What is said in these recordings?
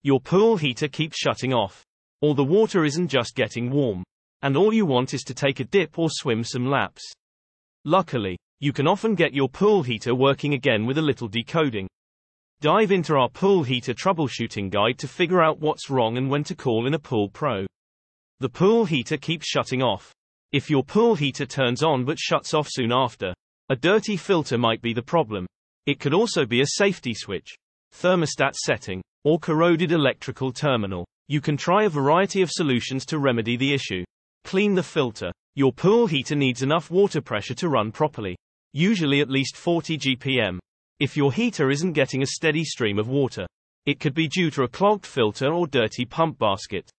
Your pool heater keeps shutting off. Or the water isn't just getting warm. And all you want is to take a dip or swim some laps. Luckily, you can often get your pool heater working again with a little decoding. Dive into our pool heater troubleshooting guide to figure out what's wrong and when to call in a pool pro. The pool heater keeps shutting off. If your pool heater turns on but shuts off soon after, a dirty filter might be the problem. It could also be a safety switch, thermostat setting, or corroded electrical terminal. You can try a variety of solutions to remedy the issue. Clean the filter. Your pool heater needs enough water pressure to run properly, usually at least 40 GPM. If your heater isn't getting a steady stream of water, it could be due to a clogged filter or dirty pump basket.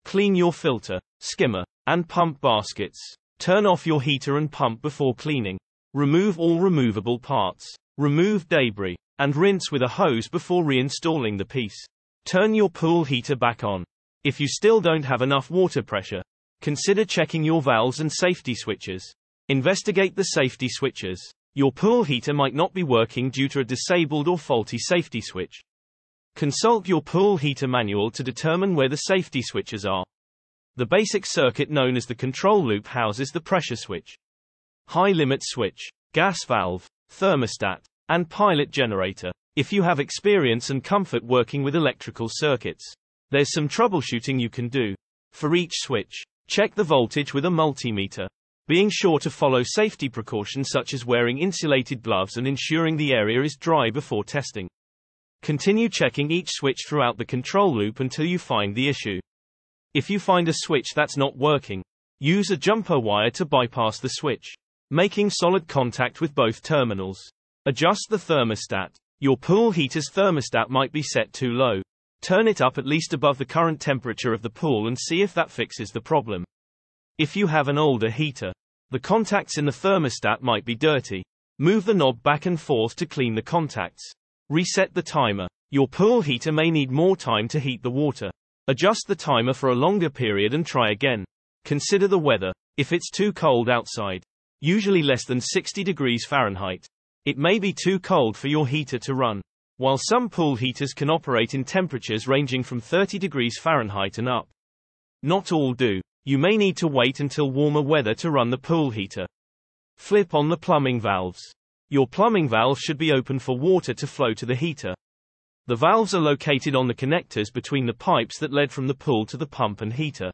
Clean your filter, skimmer, and pump baskets. Turn off your heater and pump before cleaning. Remove all removable parts. Remove debris, and rinse with a hose before reinstalling the piece. Turn your pool heater back on. If you still don't have enough water pressure, consider checking your valves and safety switches. Investigate the safety switches. Your pool heater might not be working due to a disabled or faulty safety switch. Consult your pool heater manual to determine where the safety switches are. The basic circuit known as the control loop houses the pressure switch, high limit switch, gas valve, thermostat, and pilot generator. If you have experience and comfort working with electrical circuits, there's some troubleshooting you can do. For each switch, check the voltage with a multimeter, being sure to follow safety precautions such as wearing insulated gloves and ensuring the area is dry before testing. Continue checking each switch throughout the control loop until you find the issue. If you find a switch that's not working, use a jumper wire to bypass the switch, making solid contact with both terminals. Adjust the thermostat. Your pool heater's thermostat might be set too low. Turn it up at least above the current temperature of the pool and see if that fixes the problem. If you have an older heater, the contacts in the thermostat might be dirty. Move the knob back and forth to clean the contacts. Reset the timer. Your pool heater may need more time to heat the water. Adjust the timer for a longer period and try again. Consider the weather. If it's too cold outside, usually less than 60 degrees Fahrenheit, it may be too cold for your heater to run. While some pool heaters can operate in temperatures ranging from 30 degrees Fahrenheit and up, not all do. You may need to wait until warmer weather to run the pool heater. Flip on the plumbing valves. Your plumbing valve should be open for water to flow to the heater. The valves are located on the connectors between the pipes that led from the pool to the pump and heater.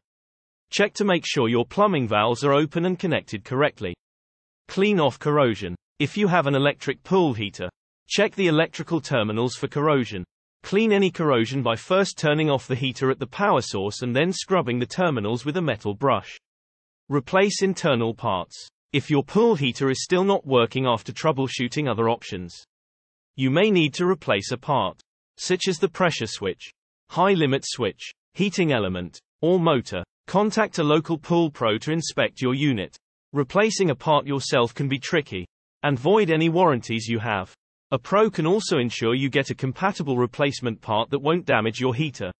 Check to make sure your plumbing valves are open and connected correctly. Clean off corrosion. If you have an electric pool heater, check the electrical terminals for corrosion. Clean any corrosion by first turning off the heater at the power source and then scrubbing the terminals with a metal brush. Replace internal parts. If your pool heater is still not working after troubleshooting other options, you may need to replace a part, such as the pressure switch, high limit switch, heating element, or motor. Contact a local pool pro to inspect your unit. Replacing a part yourself can be tricky, and void any warranties you have. A pro can also ensure you get a compatible replacement part that won't damage your heater.